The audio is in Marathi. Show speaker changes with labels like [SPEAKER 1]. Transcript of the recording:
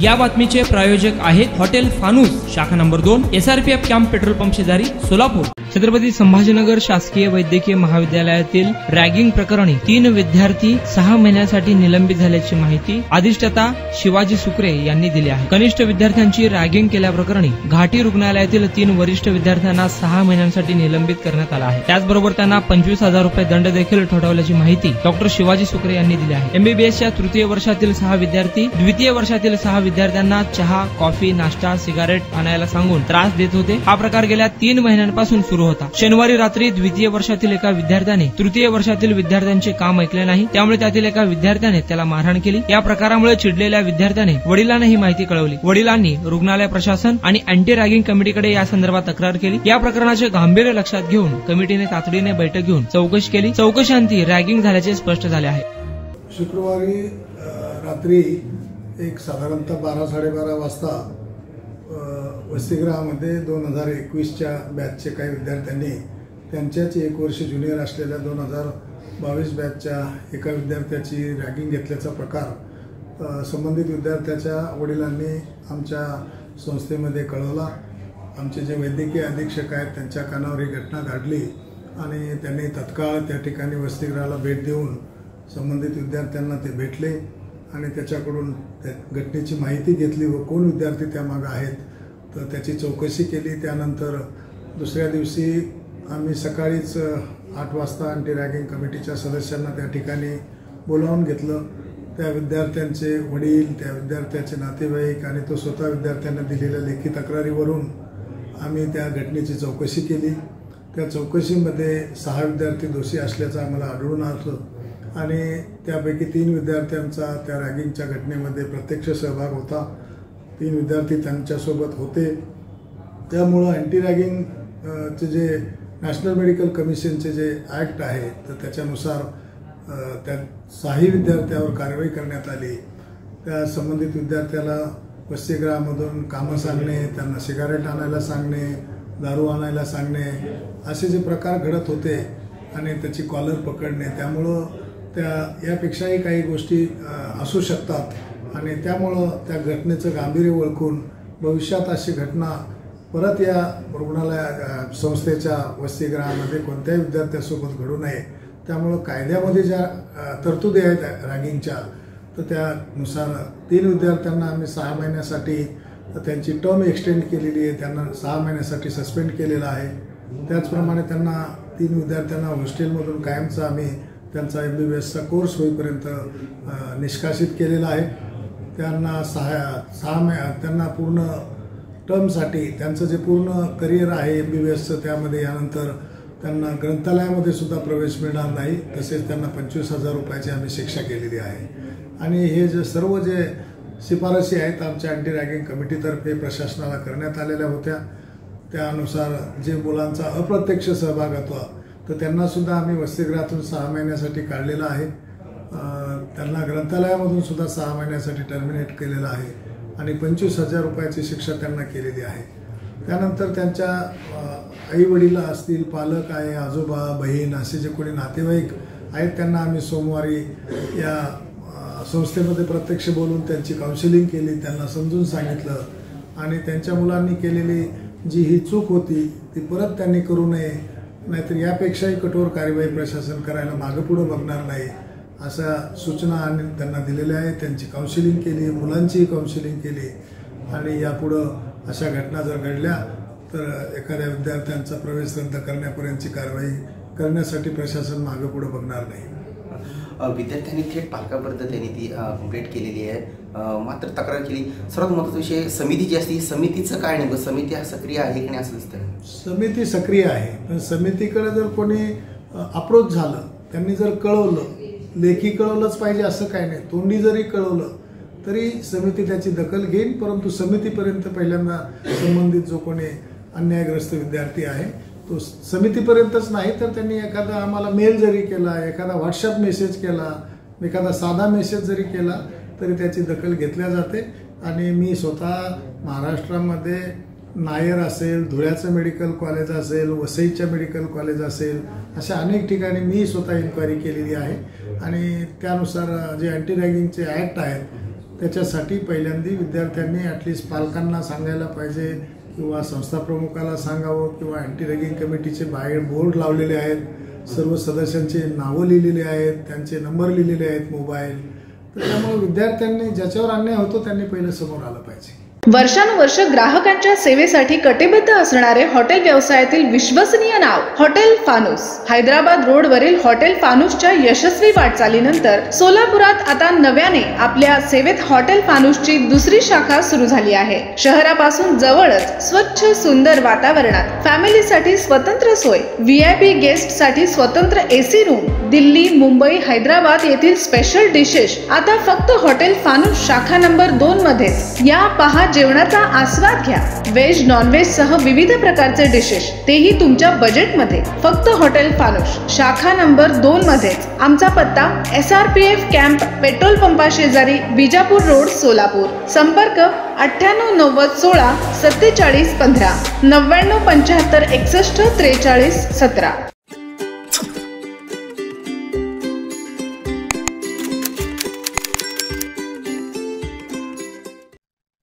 [SPEAKER 1] या बातमीचे प्रायोजक आहेत हॉटेल फानूस, शाखा number 2, SRPF camp petrol pump शेजारी, सोलापूर। छत्रपती संभाजीनगर शासकीय वैद्यकीय महाविद्यालयातील रॅगिंग प्रकरणी 3 विद्यार्थी 6 महिन्यांसाठी निलंबित झाल्याची माहिती अधिष्ठाता शिवाजी सुकरे यांनी दिली आहे। कनिष्ठ विद्यार्थ्यांची रॅगिंग केल्याप्रकरणी घाटी रुग्णालयातील 3 वरिष्ठ विद्यार्थ्यांना 6 महिन्यांसाठी निलंबित करण्यात आलं आहे। त्याचबरोबर त्यांना 25,000 रुपये दंड देखील ठोठावल्याची माहिती डॉक्टर शिवाजी सुकरे यांनी दिली आहे। MBBSच्या तृतीय वर्षातील 6 विद्यार्थी द्वितीय वर्षातील 6 विद्यार्थ्यांना चहा, कॉफी, नाश्ता, सिगारेट आणायला सांगून त्रास देत होते। हा प्रकार गेल्या 3 महिन्यांपासून सुरू होता। शनिवारी रात्री द्वितीय वर्षातील एका विद्यार्थ्याने तृतीय वर्षातील विद्यार्थ्यांचे काम ऐकले नाही, त्यामुळे त्यातील एका विद्यार्थ्याने त्याला मारहाण केली। या प्रकारामुळे चिडलेल्या विद्यार्थ्याने वडिलांना ही माहिती कळवली। वडिलांनी रुग्णालय प्रशासन आणि अँटी रॅगिंग कमिटीकडे या संदर्भात तक्रार केली। या प्रकरणाचे गांभीर्य लक्षात घेऊन कमिटीने तातडीने बैठक घेऊन चौकशी केली। चौकशांती रॅगिंग झाल्याचे स्पष्ट झाले आहे।
[SPEAKER 2] शुक्रवारी रात्री एक साधारणतः 12-12:30 वाजता वसतिगृहामध्ये 2021च्या बॅचचे काही विद्यार्थ्यांनी त्यांच्याच 1 वर्ष ज्युनियर असलेल्या 2022 बॅचच्या एका विद्यार्थ्याची रॅगिंग घेतल्याचा प्रकार संबंधित विद्यार्थ्याच्या वडिलांनी आमच्या संस्थेमध्ये कळवला। आमचे जे वैद्यकीय अधीक्षक आहेत त्यांच्या कानावर ही घटना धाडली आणि त्यांनी तत्काळ त्या ठिकाणी वसतिगृहाला भेट देऊन संबंधित विद्यार्थ्यांना ते भेटले आणि त्याच्याकडून त्या घटनेची माहिती घेतली व कोण विद्यार्थी त्यामागे आहेत तर त्याची चौकशी केली। त्यानंतर दुसऱ्या दिवशी आम्ही सकाळीच 8 वाजता अँटी रॅगिंग कमिटीच्या सदस्यांना त्या ठिकाणी बोलावून घेतलं। त्या विद्यार्थ्यांचे वडील, त्या विद्यार्थ्याचे नातेवाईक आणि तो स्वतः विद्यार्थ्यांना दिलेल्या लेखी तक्रारीवरून आम्ही त्या घटनेची चौकशी केली। त्या चौकशीमध्ये 6 विद्यार्थी दोषी असल्याचं आम्हाला आढळून आलं आणि त्यापैकी 3 विद्यार्थ्यांचा त्या रॅगिंगच्या घटनेमध्ये प्रत्यक्ष सहभाग होता। 3 विद्यार्थी त्यांच्यासोबत होते। त्यामुळं अँटी रॅगिंगचे जे नॅशनल मेडिकल कमिशनचे जे ॲक्ट आहे तर त्याच्यानुसार त्या 6 विद्यार्थ्यावर कारवाई करण्यात आली। त्या संबंधित विद्यार्थ्याला वसतिगृहामधून कामं सांगणे, त्यांना सिगारेट आणायला सांगणे, दारू आणायला सांगणे असे जे प्रकार घडत होते आणि त्याची कॉलर पकडणे, त्यामुळं यापेक्षाही काही गोष्टी असू शकतात आणि त्यामुळं त्या घटनेचं गांभीर्य ओळखून भविष्यात अशी घटना परत या रुग्णालय संस्थेच्या वसतिगृहामध्ये कोणत्याही विद्यार्थ्यासोबत घडू नये, त्यामुळं कायद्यामध्ये ज्या तरतुदी आहेत रॅगिंगच्या तर त्यानुसार 3 विद्यार्थ्यांना आम्ही 6 महिन्यासाठी त्यांची टर्म एक्सटेंड केलेली आहे, त्यांना 6 महिन्यासाठी सस्पेंड केलेलं आहे। त्याचप्रमाणे त्यांना 3 विद्यार्थ्यांना हॉस्टेलमधून कायमचा आम्ही त्यांचा MBBSचा कोर्स होईपर्यंत निष्कासित केलेला आहे। त्यांना त्यांना पूर्ण टर्मसाठी त्यांचं जे पूर्ण करिअर आहे MBBSचं त्यामध्ये यानंतर त्यांना ग्रंथालयामध्ये सुद्धा प्रवेश मिळणार नाही, तसेच त्यांना 25,000 रुपयाची आम्ही शिक्षा केलेली आहे। आणि हे जे सर्व जे शिफारसी आहेत आमच्या अँटी रॅगिंग कमिटीतर्फे प्रशासनाला करण्यात आलेल्या होत्या, त्यानुसार जे मुलांचा अप्रत्यक्ष सहभाग होता तर त्यांना सुद्धा आम्ही वसतिगृहातून 6 महिन्यासाठी काढलेलं आहे। त्यांना ग्रंथालयामधून सुद्धा 6 महिन्यासाठी टर्मिनेट केलेलं आहे आणि 25,000 रुपयाची शिक्षा त्यांना केलेली आहे। त्यानंतर त्यांच्या आई वडील असतील, पालक आहे, आजोबा, बहीण असे जे कोणी नातेवाईक आहेत त्यांना आम्ही सोमवारी या संस्थेमध्ये प्रत्यक्ष बोलून त्यांची काउन्सिलिंग केली, त्यांना समजून सांगितलं आणि त्यांच्या मुलांनी केलेली जी ही चूक होती ती परत त्यांनी करू नये, नाहीतर यापेक्षाही कठोर कार्यवाही प्रशासन करायला मागे पुढे बघणार नाही अशा सूचना आणि त्यांना दिलेल्या आहेत। त्यांची काउन्सिलिंग केली, मुलांचीही काउन्सिलिंग केली आणि यापुढं अशा घटना जर घडल्या तर एखाद्या विद्यार्थ्यांचा प्रवेश रद्द करण्यापर्यंतची कारवाई करण्यासाठी प्रशासन मागे पुढे बघणार नाही।
[SPEAKER 3] विद्यार्थ्यांनी थेट पालकापर्यंत त्यांनी ती कंप्लेंट केलेली आहे, मात्र तक्रार केली। सर्वात महत्त्वाचा विषय समिती जी असते समितीचं काय नेमकं, समिती हा सक्रिय आहे की नाही असं दिसतं?
[SPEAKER 2] समिती सक्रिय आहे, पण समितीकडे जर कोणी अप्रोच झालं, त्यांनी जर कळवलं, लेखी कळवलंच पाहिजे असं काय नाही, तोंडी जरी कळवलं तरी समिती त्याची दखल घेईल, परंतु समितीपर्यंत पहिल्यांदा संबंधित जो कोणी अन्यायग्रस्त विद्यार्थी आहे तो समितीपर्यंतच नाही तर त्यांनी एखादा आम्हाला मेल जरी केला, एखादा व्हॉट्सअप मेसेज केला, एखादा साधा मेसेज जरी केला तरी त्याची दखल घेतल्या जाते। आणि मी स्वतः महाराष्ट्रामध्ये नायर असेल, धुळ्याचं मेडिकल कॉलेज असेल, वसईच्या मेडिकल कॉलेज असेल, अशा अनेक ठिकाणी मी स्वतः इन्क्वायरी केलेली आहे आणि त्यानुसार जे अँटी रॅगिंगचे ॲक्ट आहेत त्याच्यासाठी पहिल्यांदा विद्यार्थ्यांनी ॲटलिस्ट पालकांना सांगायला पाहिजे किंवा संस्था प्रमुखाला सांगावं किंवा अँटी रॅगिंग कमिटीचे बाहेर बोर्ड लावलेले आहेत, सर्व सदस्यांचे नावं लिहिलेले आहेत, त्यांचे नंबर लिहिलेले आहेत मोबाईल. तर त्यामुळे विद्यार्थ्यांनी ज्याच्यावर अन्याय होतो त्यांनी पहिलं समोर आलं पाहिजे.
[SPEAKER 4] वर्षानुवर्ष ग्राहकांच्या सेवेसाठी कटिबद्ध असणारे हॉटेल व्यवसायातील विश्वसनीय नाव हॉटेल फानूस. हैदराबाद रोडवरील हॉटेल फानूसच्या यशस्वी वाटचालीनंतर सोलापुरात आता नव्याने आपल्या सेवेत हॉटेल फानूसची दुसरी शाखा सुरू झाली आहे. शहरापासून जवळच स्वच्छ सुंदर वातावरणात फॅमिलीसाठी स्वतंत्र सोय, VIP गेस्टसाठी स्वतंत्र AC रूम, दिल्ली, मुंबई, हैदराबाद येथील स्पेशल डिशेस आता फक्त हॉटेल फानूस शाखा नंबर 2 मध्ये. या पहा जेवणाचा आस्वाद घ्या. व्हेज नॉनव्हेज सह विविध प्रकारचे डिशेस, तेही तुमच्या बजेटमध्ये. फक्त हॉटेल फानूस शाखा नंबर 2 मध्येच. आमचा पत्ता SRPF कॅम्प पेट्रोल पंपा शेजारी, विजापूर रोड, सोलापूर. संपर्क 98 90 16 47 15 99 75 61 43 17.